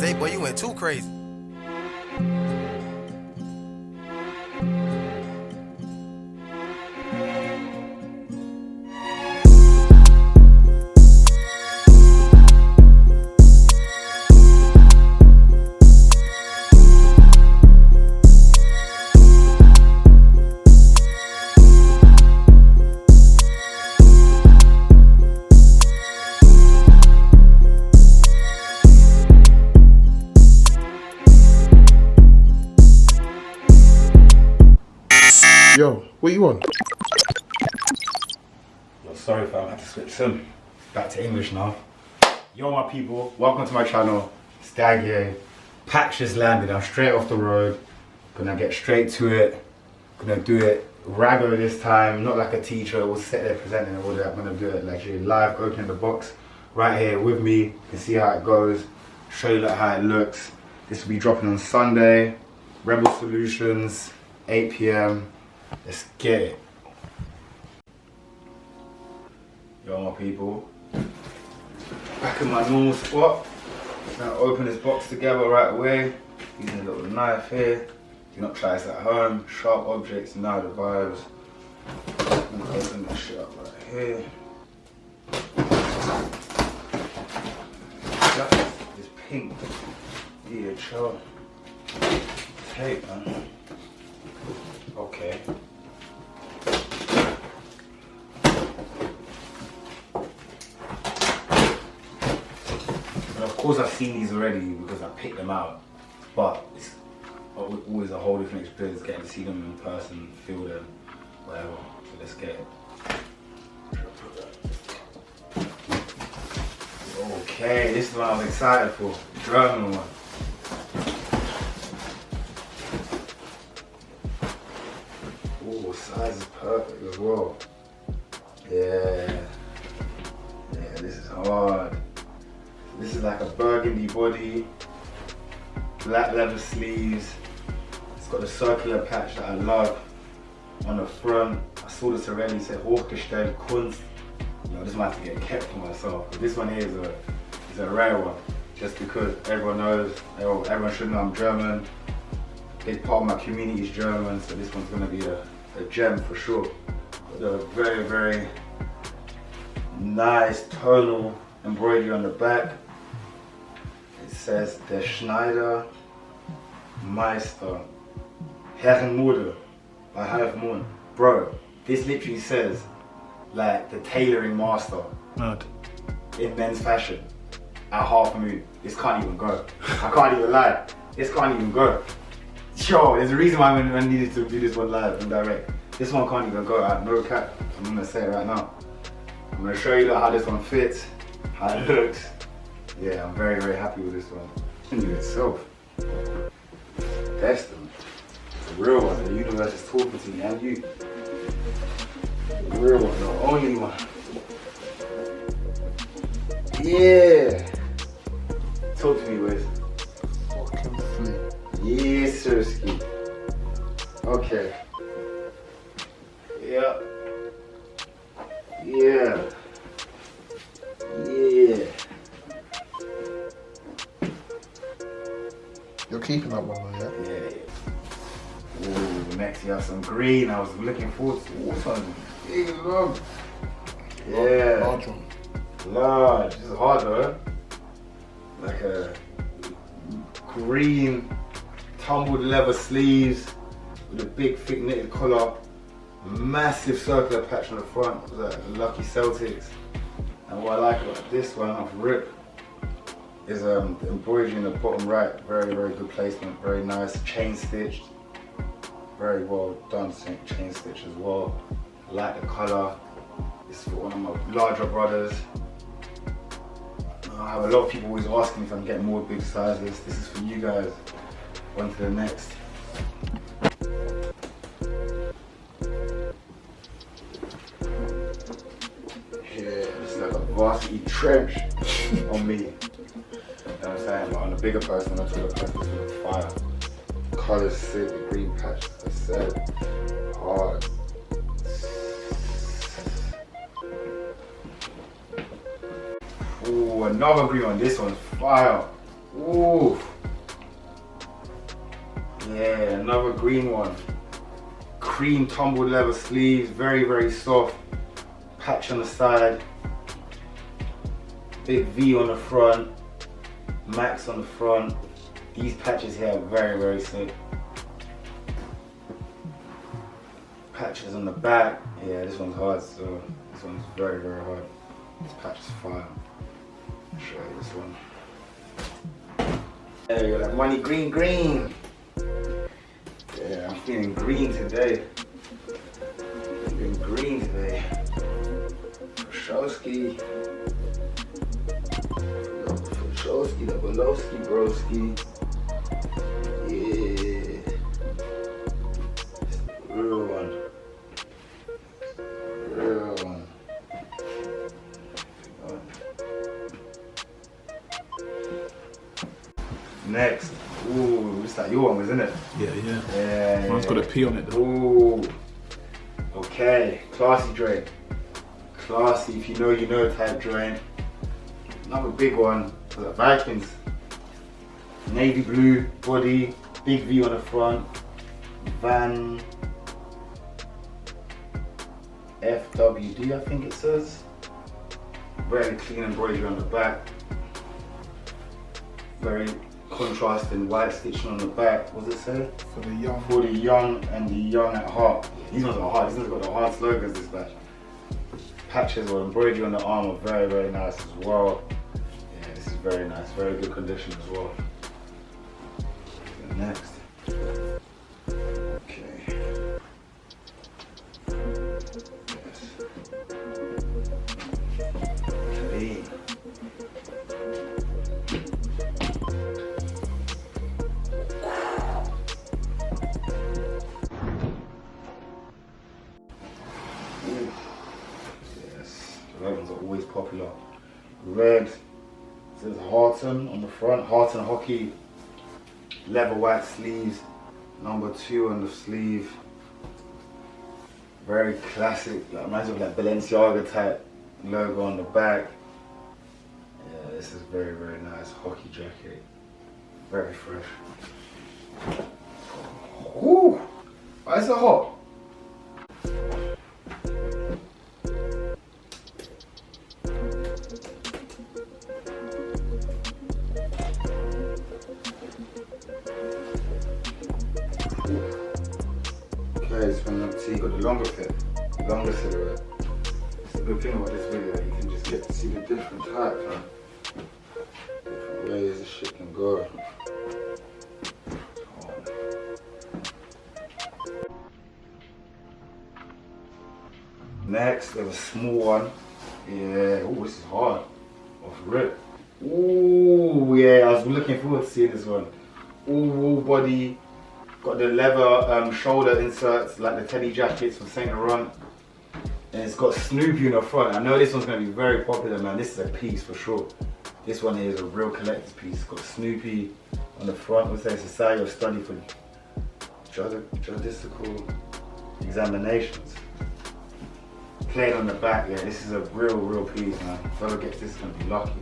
Zay, boy, you went too crazy. Yo, what you on? Yo, sorry fam, I had to switch sim. Back to English now. Yo my people, welcome to my channel. Stag here. Patch just landed, I'm straight off the road. Gonna get straight to it. Gonna do it raggo this time, not like a teacher. We'll sit there presenting and all that. I'm gonna do it like live, opening the box right here with me. You can see how it goes. Show you like how it looks. This will be dropping on Sunday. Rebel Solutions, 8 PM. Let's get it. Yo my people, back in my normal spot. Now open this box together right away. Using a little knife here. Do not try this at home. Sharp objects, now the vibes. I'm gonna open this shit up right here. This pink DHL tape, man. Okay. And of course I've seen these already because I picked them out, but it's always a whole different experience getting to see them in person, feel them, whatever. So let's get it. Okay, this is what I was excited for, the German one. Oh, size is perfect as well. Yeah, this is hard. This is like a burgundy body, black leather sleeves. It's got a circular patch that I love on the front. I saw this already, it said Hochgestellt Kunst. You know, this might have to get kept for myself. But this one here is a rare one, just because everyone knows, everyone should know I'm German. Big part of my community is German, so this one's gonna be a gem for sure. With a very, very nice tonal embroidery on the back. It says Der Schneider Meister Herrenmode by Half Moon. Bro, this literally says like the tailoring master in men's fashion at Half Moon. This can't even go. I can't even lie. This can't even go. Yo, there's a reason why I needed to do this one live and direct. This one can't even go out, no cap. I'm gonna say it right now. I'm gonna show you how this one fits, how it looks. Yeah, I'm very, very happy with this one. In itself, Destiny, the real one. The universe is talking to me and you. The real one, the only one. Yeah. Talk to me, Wiz. Fucking flea. Yes, sirski. Okay. Yeah. Yeah. Yeah. You're keeping that one though, yeah? Yeah. Ooh, next you have some green. I was looking forward to this one. Big and long. Yeah. Large one. Large. This is hard though. Like a green tumbled leather sleeves with a big thick knitted collar. Massive circular patch on the front. Was that Lucky Celtics? And what I like about this one off rip is the embroidery in the bottom right. Very, very good placement. Very nice. Chain stitched. Very well done chain stitch as well. I like the colour. It's for one of my larger brothers. I have a lot of people always asking if I'm getting more big sizes. This is for you guys. On to the next. Yeah, it's like a varsity trench on me. You know what I'm saying? But on a bigger person, I took a person to the fire. Colours sick, the green patch, as I said. Hard. Ooh, another green one. This one's fire. Ooh. green one. Cream tumbled leather sleeves, very, very soft. Patch on the side. Big V on the front. Max on the front. These patches here are very, very sick. Patches on the back. Yeah, this one's hard, so this one's very, very hard. This patch is fire. I'll show you this one. There you go, that money green. Yeah, I'm feeling green today. Feeling green today. Showski. Showski, the Bolowski, broski. Yeah. Real one. Real one. Next. Ooh, it's like your one, isn't it? Yeah. Mine's got a P on it though. Ooh. Okay, classy joint. Classy, if you know type joint. Another big one for the Vikings. Navy blue body, big V on the front. Van FWD, I think it says. Very clean embroidery on the back. Very contrasting white stitching on the back. What does it say? For the young. For the young and the young at heart. These ones are hard. These ones got the hard slogans, this batch. Patches or embroidery on the arm are very, very nice as well. Yeah, this is very nice. Very good condition as well. Next. Okay. Yes. Okay. Yes, the red ones are always popular. Red, it says Harton on the front, Harton hockey. Leather white sleeves, number 2 on the sleeve. Very classic, like reminds me of that Balenciaga type logo on the back. Yeah, this is very, very nice. Hockey jacket, very fresh. Ooh, why is it hot? Okay, so you got the longer fit, longer silhouette. It's a good thing about this video, you can just get to see the different types, man. Different ways this shit can go. Next, we have a small one. Yeah, oh, this is hard. Off rip. Ooh, yeah, I was looking forward to seeing this one. All wool body. Got the leather shoulder inserts like the Teddy jackets from Saint Laurent. And it's got Snoopy in the front. I know this one's going to be very popular, man. This is a piece for sure. This one here is a real collector's piece. It's got Snoopy on the front. It says Society of Study for Judicial Examinations. Plain on the back, yeah. This is a real piece, man. Whoever gets this is going to be lucky.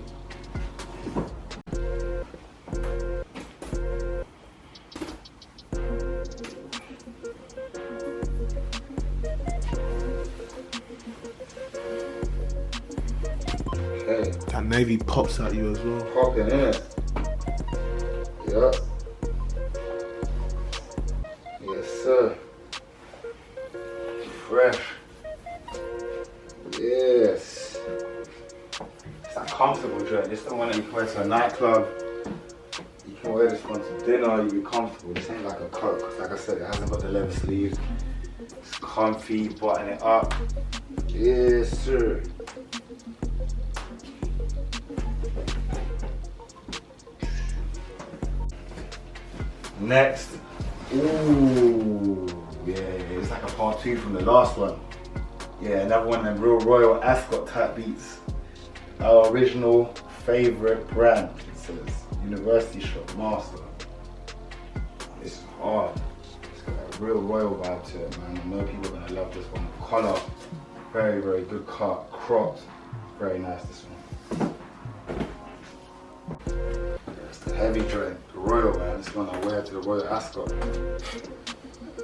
Okay. That navy pops at you as well. Popping, innit? Yeah. Yes, sir. Fresh. Yes. It's that comfortable dress. This is the one that you can wear to a nightclub. You can wear this one to dinner, you'll be comfortable. This ain't like a coat, because like I said, it hasn't got the leather sleeves. It's comfy, button it up. Yes, sir. Next. Ooh, yeah, it's like a part 2 from the last one. Yeah, another one of them real royal Ascot type beats. Our original favorite brand, it says. University Shop Master. It's hard. It's got a real royal vibe to it, man. I know people are gonna love this one. Collar, very, very good cut. Cropped, very nice this one. It's the heavy joint, the royal, man. This one I wear to the Royal Ascot.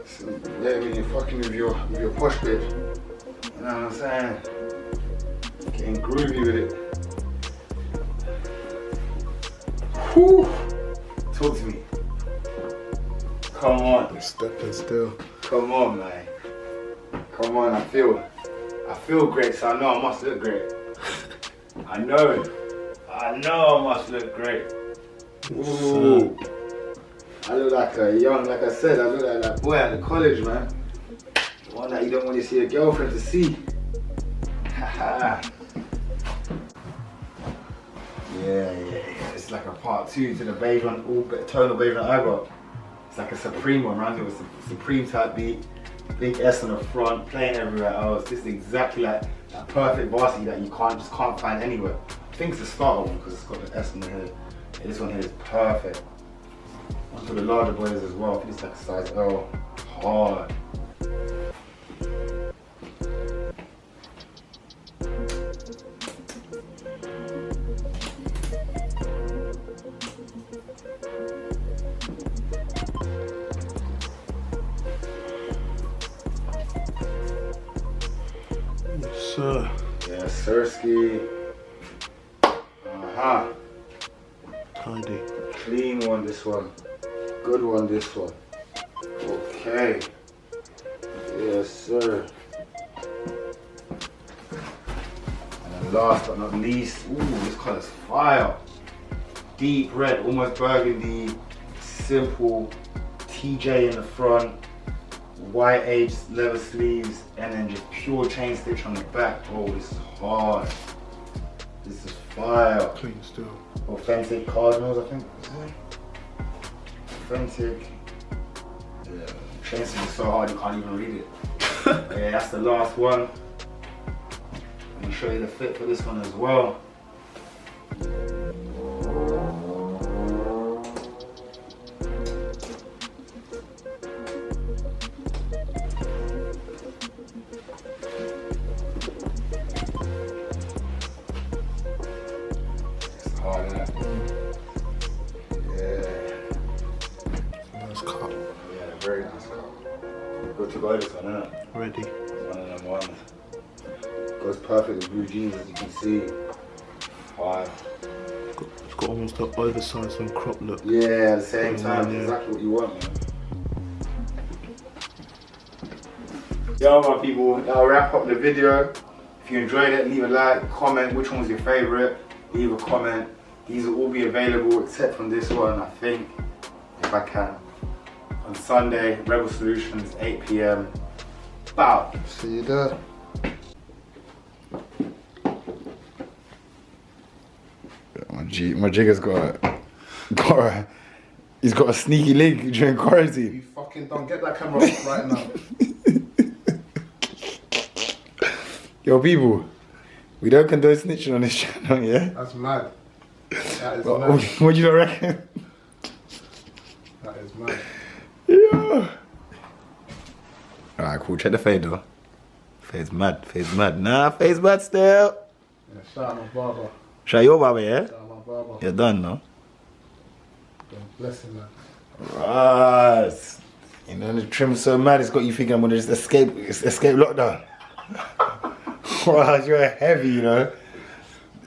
So, yeah, when you're fucking with your posh bitch. You know what I'm saying? Getting groovy with it. Whew. Talk to me. Come on. Stepping still. Come on, man. Come on, I feel great, so I know I must look great. I know I must look great. Ooh. I look like a young, like I said, I look like that boy at the college, man. The one that you don't want to see a girlfriend to see. Haha. Yeah. It's like a part 2 to the beige one, all tonal beige one I got. It's like a Supreme one, right? It was a Supreme type beat, big S on the front, playing everywhere else. This is exactly like that perfect Varsity that you just can't find anywhere. I think it's the starter one because it's got the S on the head. Yeah, this one here is perfect. One for the larger boys as well. I think it's like a size L. Hard. Sir. Yeah, Sirski. Tidy. Clean one, this one. Good one, this one. Okay. Yes, sir. And then last but not least, ooh, this color's fire. Deep red, almost burgundy, simple. TJ in the front, white aged leather sleeves, and then just pure chain stitch on the back. Oh, this is hard. This is fire. Clean still. Authentic Cardinals, I think. Authentic. Yeah. Chain stitch is so hard you can't even read it. Yeah, that's the last one. Let me show you the fit for this one as well. Hard, isn't it? Yeah. Nice cut. Yeah, very nice car. Good to go this one, isn't it? Ready. One of them ones. Goes perfect with blue jeans, as you can see. Fire. It's got almost an oversized and crop look. Yeah, at the same time, Yeah. exactly what you want, man. Yo, my people, that'll wrap up the video. If you enjoyed it, leave a like, comment which one was your favorite. Leave a comment. These will all be available except from this one, I think, if I can. On Sunday, Rebel Solutions, 8 PM. Bow. See you there. My jigger's he's got a sneaky link during quarantine. You fucking don't get that camera off right now. Yo, people, we don't condone snitching on this channel, yeah? That's mad. That is What mad. do you not reckon? That is mad. Yeah. Alright, cool. Check the fade though. Fade's mad. Fade's mad. Nah, fade's mad still. Yeah, shout out my barber. Shout your barber, yeah? Shout out my barber. You're done, no? Bless him, man. Right. You know, the trim's so mad, it's got you thinking I'm gonna just escape lockdown. Wow, you're heavy, you know.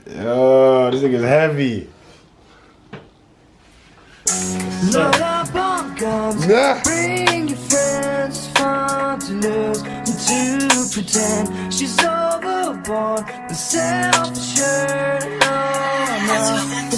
Yo, this nigga's heavy. Load up on guns, Nah. bring your friends, fun to lose and to pretend she's overboard, the self-assured, oh no, the